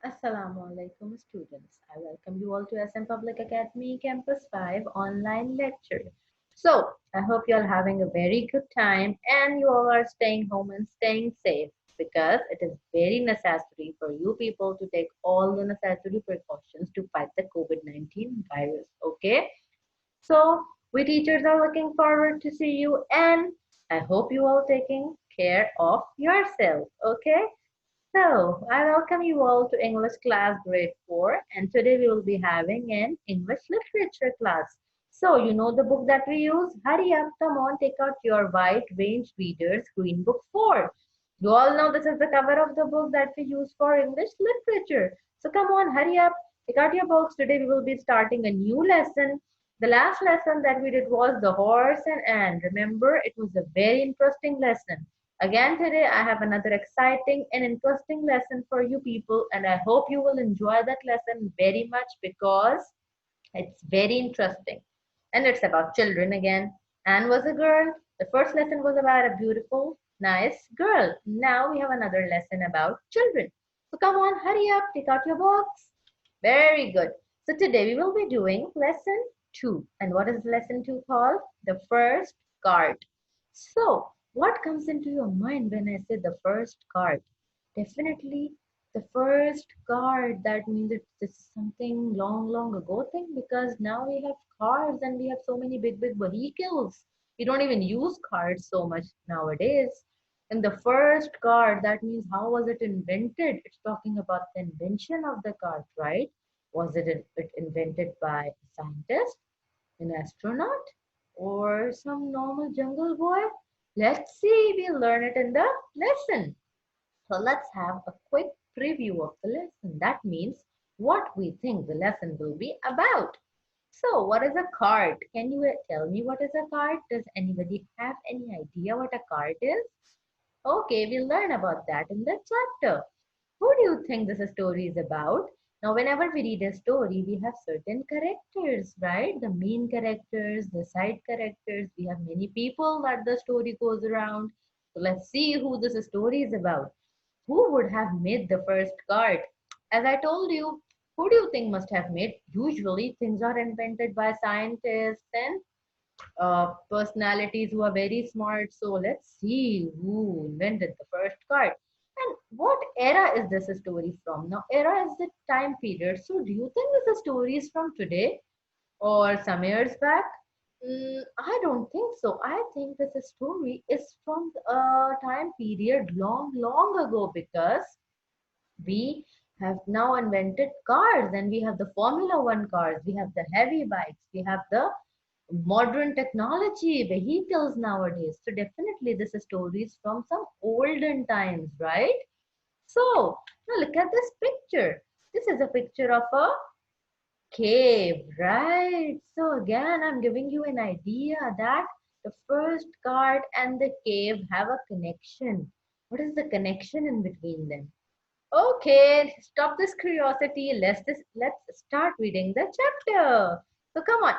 Assalamu alaikum students. I welcome you all to SM Public Academy Campus 5 online lecture. So, I hope you are having a very good time and you all are staying home and staying safe because it is very necessary for you people to take all the necessary precautions to fight the COVID-19 virus. Okay? So, we teachers are looking forward to see you and I hope you all taking care of yourself. Okay? So, I welcome you all to English class grade 4 and today we will be having an English literature class. So, you know the book that we use? Hurry up, come on, take out your white range readers green book 4. You all know this is the cover of the book that we use for English literature. So, come on, hurry up, take out your books. Today we will be starting a new lesson. The last lesson that we did was the horse and ant. Remember, it was a very interesting lesson. Again, today I have another exciting and interesting lesson for you people, and I hope you will enjoy that lesson very much because it's very interesting. And it's about children again. Anne was a girl. The first lesson was about a beautiful, nice girl. Now we have another lesson about children. So come on, hurry up, take out your books. Very good. So today we will be doing lesson 2. And what is lesson 2 called? The first card. So, what comes into your mind when I say the first card? Definitely the first card. That means it's something long, long ago thing because now we have cars and we have so many big, big vehicles. We don't even use cars so much nowadays. And the first card, that means how was it invented? It's talking about the invention of the card, right? Was it invented by a scientist, an astronaut, or some normal jungle boy? Let's see, we'll learn it in the lesson. So let's have a quick preview of the lesson. That means what we think the lesson will be about. So, what is a card? Can you tell me what is a card? Does anybody have any idea what a card is? Okay, we'll learn about that in the chapter. Who do you think this story is about? Now, whenever we read a story, we have certain characters, right? The main characters, the side characters. We have many people that the story goes around. So let's see who this story is about. Who would have made the first card? As I told you, who do you think must have made? Usually, things are invented by scientists and personalities who are very smart. So let's see who invented the first card. And what era is this story from? Now, era is the time period. So do you think this story is from today or some years back? I don't think so. I think this story is from a time period long, long ago because we have now invented cars and we have the Formula One cars, we have the heavy bikes, we have the modern technology, vehicles nowadays. So definitely this story is from some olden times, right? So now look at this picture. This is a picture of a cave, right? So again, I'm giving you an idea that the first card and the cave have a connection. What is the connection in between them? Okay, stop this curiosity. Let's start reading the chapter. So come on,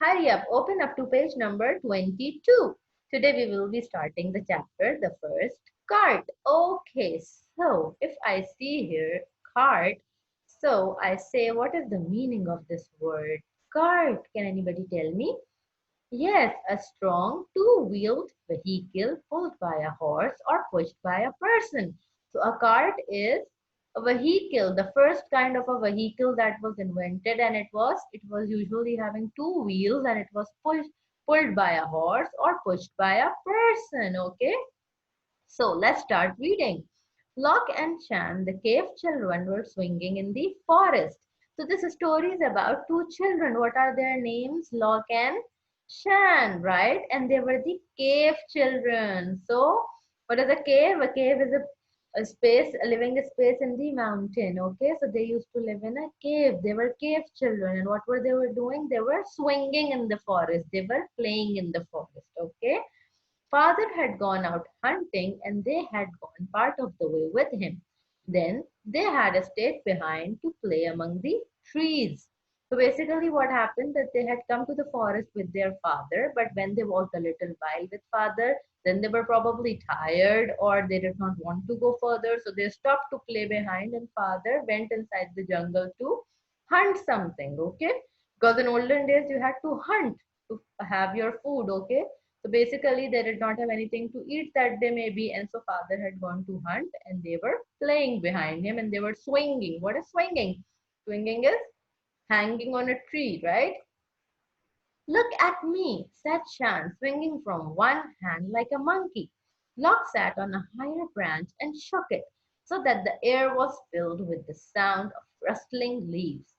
hurry up, open up to page number 22. Today we will be starting the chapter, the first card. Okay, so if I see here card, so I say what is the meaning of this word cart? Can anybody tell me? Yes, a strong two-wheeled vehicle pulled by a horse or pushed by a person. So a cart is a vehicle, the first kind of a vehicle that was invented, and it was usually having two wheels and it was pulled by a horse or pushed by a person. Okay, so let's start reading. Locke and Shan, the cave children, were swinging in the forest. So this story is about two children. What are their names? Locke and Shan, right? And they were the cave children. So what is a cave? A cave is a space, a living space in the mountain. Okay, so they used to live in a cave. They were cave children. And what were they were doing? They were swinging in the forest. They were playing in the forest. Okay. Father had gone out hunting and they had gone part of the way with him. Then they had stayed behind to play among the trees. So basically what happened that they had come to the forest with their father, but when they walked a little while with father, Then they were probably tired or they did not want to go further. So they stopped to play behind and father went inside the jungle to hunt something, okay? Because in olden days you had to hunt to have your food, okay? So basically they did not have anything to eat that day maybe, and so father had gone to hunt and they were playing behind him and they were swinging. What is swinging? Swinging is hanging on a tree, right? Look at me, said Shan, swinging from one hand like a monkey. Lock sat on a higher branch and shook it so that the air was filled with the sound of rustling leaves.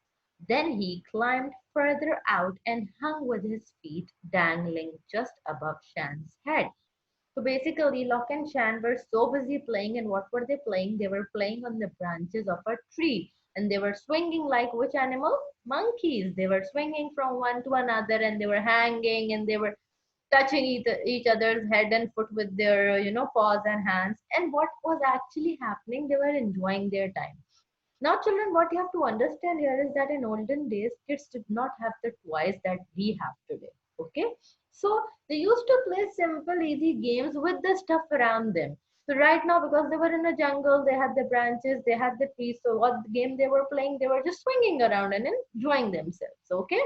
Then he climbed further out and hung with his feet dangling just above Shan's head. So basically, Locke and Shan were so busy playing, and what were they playing? They were playing on the branches of a tree, and they were swinging like which animal? Monkeys. They were swinging from one to another, and they were hanging, and they were touching each other's head and foot with their, paws and hands. And what was actually happening? They were enjoying their time. Now, children, what you have to understand here is that in olden days, kids did not have the toys that we have today. Okay, so they used to play simple, easy games with the stuff around them. So right now, because they were in a jungle, they had the branches, they had the trees. So what game they were playing, they were just swinging around and enjoying themselves. Okay,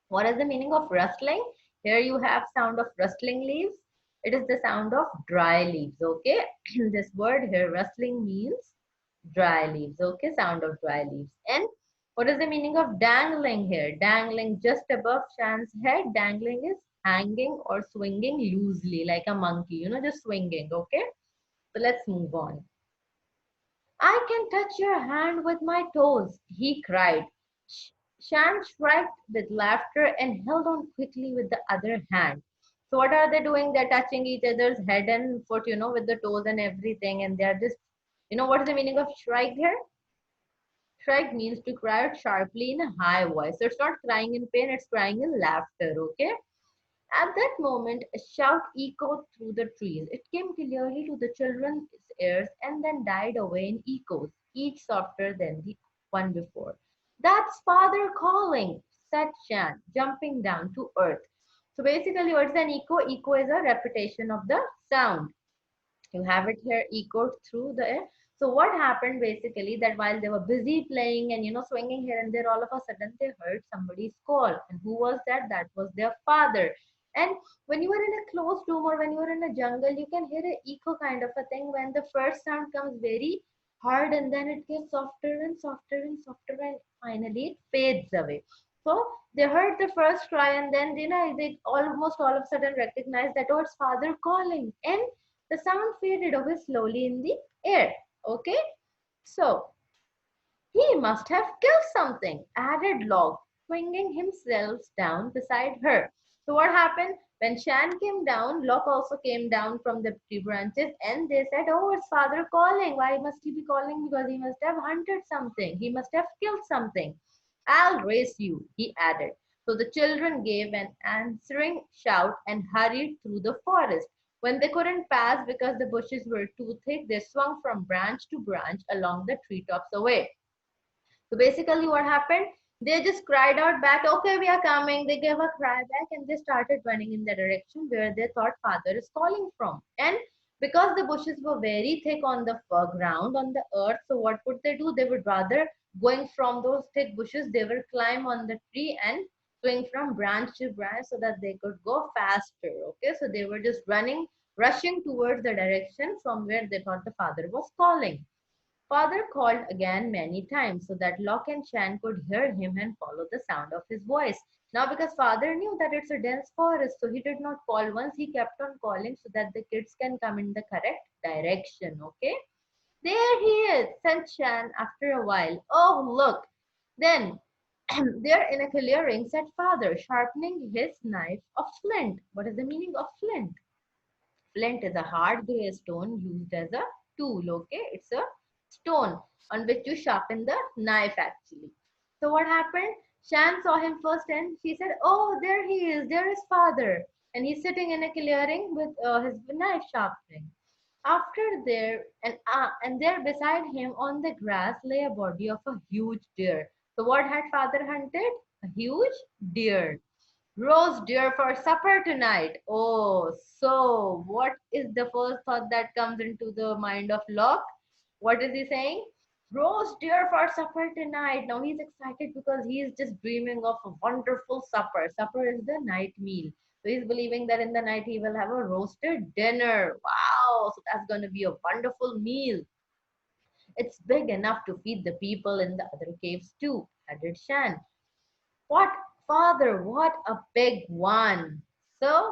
what is the meaning of rustling? Here you have sound of rustling leaves. It is the sound of dry leaves. Okay, this word here, rustling, means dry leaves. Okay, sound of dry leaves. And what is the meaning of dangling here? Dangling just above Shan's head. Dangling is hanging or swinging loosely like a monkey, just swinging. Okay, so let's move on. I can touch your hand with my toes, he cried. Shan shrieked with laughter and held on quickly with the other hand. So what are they doing? They're touching each other's head and foot, with the toes and everything, and they're just, what is the meaning of shrike here? Shrike means to cry out sharply in a high voice. So it's not crying in pain, it's crying in laughter, okay? At that moment, a shout echoed through the trees. It came clearly to the children's ears and then died away in echoes, each softer than the one before. That's father calling, said Shan, jumping down to earth. So basically, what's an echo? Echo is a repetition of the sound. You have it here echoed through the air. So what happened basically that while they were busy playing and swinging here and there, all of a sudden they heard somebody's call. And who was that? That was their father. And when you are in a closed room or when you are in a jungle, you can hear an echo kind of a thing when the first sound comes very hard and then it gets softer and softer and softer and finally it fades away. So they heard the first cry and then they almost all of a sudden recognized that, oh, it's father calling. And the sound faded away slowly in the air. Okay, so he must have killed something, added Log, swinging himself down beside her. So what happened? When Shan came down, Locke also came down from the tree branches and they said, oh, it's father calling. Why must he be calling? Because he must have hunted something. He must have killed something. I'll race you, he added. So the children gave an answering shout and hurried through the forest. When they couldn't pass because the bushes were too thick, they swung from branch to branch along the treetops away. So basically what happened? They just cried out back, okay, we are coming. They gave a cry back and they started running in the direction where they thought father is calling from. And because the bushes were very thick on the ground, on the earth, so what would they do? They would rather going from those thick bushes, they will climb on the tree and swing from branch to branch so that they could go faster. Okay, so they were just running, rushing towards the direction from where they thought the father was calling. Father called again many times so that Locke and Shan could hear him and follow the sound of his voice. Now, because father knew that it's a dense forest, so he did not call once, he kept on calling so that the kids can come in the correct direction. Okay, there he is, said Shan after a while. Oh, look. Then, there in a clearing, said father, sharpening his knife of flint. What is the meaning of flint? Flint is a hard gray stone used as a tool. Okay, it's a stone on which you sharpen the knife actually. So what happened? Shan saw him first and she said, oh, there he is, there is father. And he's sitting in a clearing with his knife sharpening. After there, and there beside him on the grass lay a body of a huge deer. So what had father hunted? A huge deer. Roast deer for supper tonight. Oh, so what is the first thought that comes into the mind of Locke? What is he saying? Roast deer for supper tonight. Now he's excited because he is just dreaming of a wonderful supper. Supper is the night meal. So he's believing that in the night he will have a roasted dinner. Wow, so that's going to be a wonderful meal. It's big enough to feed the people in the other caves too, added Shan. What, father, what a big one. So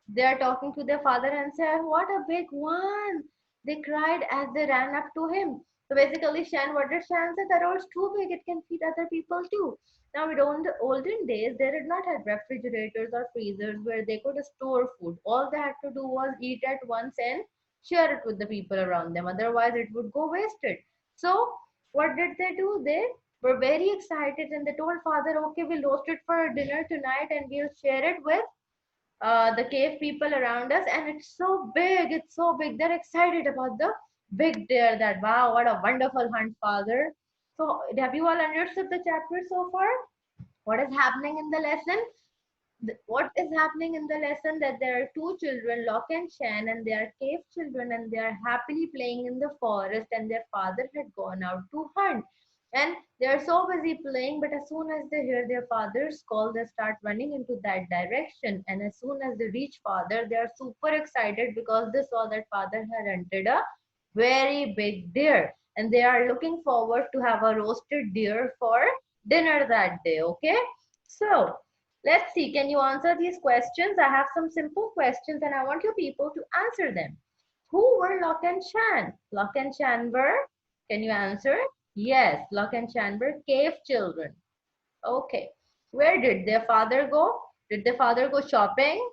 they are talking to their father and say, what a big one. They cried as they ran up to him. So basically, what did Shan say? That oh, it's too big, it can feed other people too. Now, in the olden days, they did not have refrigerators or freezers where they could store food. All they had to do was eat at once and share it with the people around them. Otherwise, it would go wasted. So, what did they do? They were very excited and they told father, okay, we'll roast it for dinner tonight and we'll share it with the cave people around us. And it's so big, it's so big. They're excited about the big deer. That wow, what a wonderful hunt, father. So have you all understood the chapter so far? What is happening in the lesson? What is happening in the lesson? That there are two children, Locke and Shan, and they are cave children, and they are happily playing in the forest, and their father had gone out to hunt. And they are so busy playing, but as soon as they hear their father's call, they start running into that direction. And as soon as they reach father, they are super excited because they saw that father had hunted a very big deer, and they are looking forward to have a roasted deer for dinner that day. Okay, so let's see, can you answer these questions? I have some simple questions and I want you people to answer them. Who were Locke and Shan? Locke and Shan were, can you answer? Yes, Locke and Shan were cave children. Okay. Where did their father go? Did their father go shopping?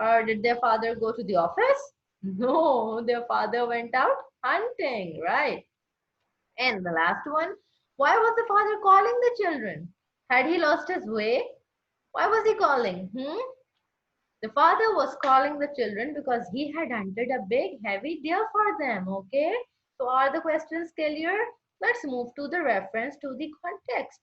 Or did their father go to the office? No, their father went out hunting, right? And the last one, why was the father calling the children? Had he lost his way? Why was he calling? The father was calling the children because he had hunted a big heavy deer for them. Okay. So are the questions clear? Let's move to the reference to the context.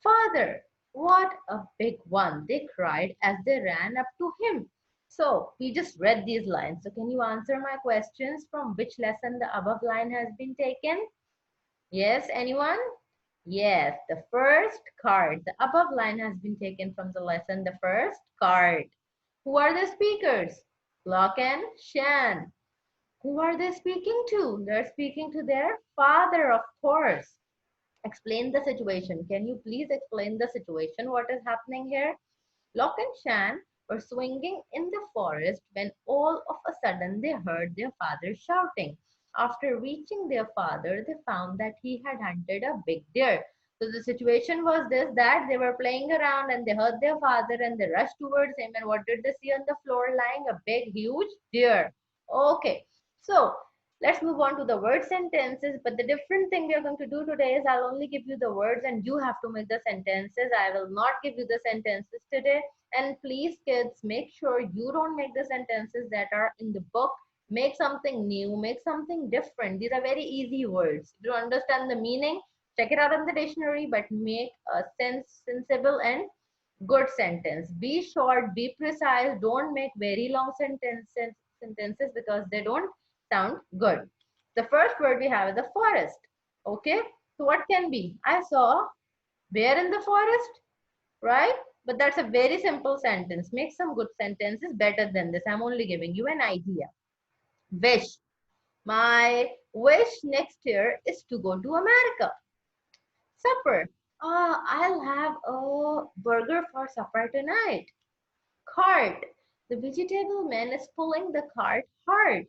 Father, what a big one, they cried as they ran up to him. So we just read these lines. So can you answer my questions from which lesson the above line has been taken? Yes, anyone? Yes, the first card. The above line has been taken from the lesson, the first card. Who are the speakers? Locke and Shan. Who are they speaking to? They're speaking to their father, of course. Explain the situation. Can you please explain the situation? What is happening here? Locke and Shan were swinging in the forest when all of a sudden they heard their father shouting. After reaching their father, they found that he had hunted a big deer. So the situation was this, that they were playing around and they heard their father and they rushed towards him. And what did they see on the floor lying? A big, huge deer. Okay, so let's move on to the word sentences. But the different thing we are going to do today is I'll only give you the words and you have to make the sentences. I will not give you the sentences today. And please, kids, make sure you don't make the sentences that are in the book. Make something new, make something different. These are very easy words. If you understand the meaning, check it out in the dictionary, but make a sensible and good sentence. Be short, be precise. Don't make very long sentences because they don't sound good. The first word we have is the forest. Okay, so what can be? I saw bear in the forest, right? But that's a very simple sentence. Make some good sentences better than this. I'm only giving you an idea. Wish. My wish next year is to go to America. Supper. I'll have a burger for supper tonight. Cart. The vegetable man is pulling the cart hard.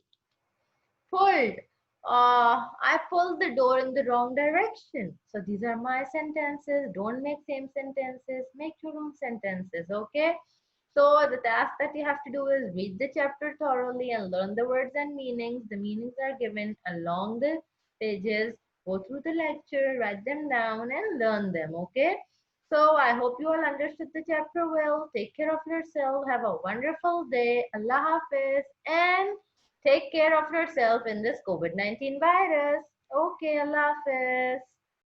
Pulled. I pulled the door in the wrong direction. So these are my sentences. Don't make same sentences. Make your own sentences, okay? So the task that you have to do is read the chapter thoroughly and learn the words and meanings. The meanings are given along the pages. Go through the lecture, write them down and learn them, okay? So I hope you all understood the chapter well. Take care of yourself. Have a wonderful day. Allah Hafiz. And take care of yourself in this COVID-19 virus. Okay, Allah Hafiz.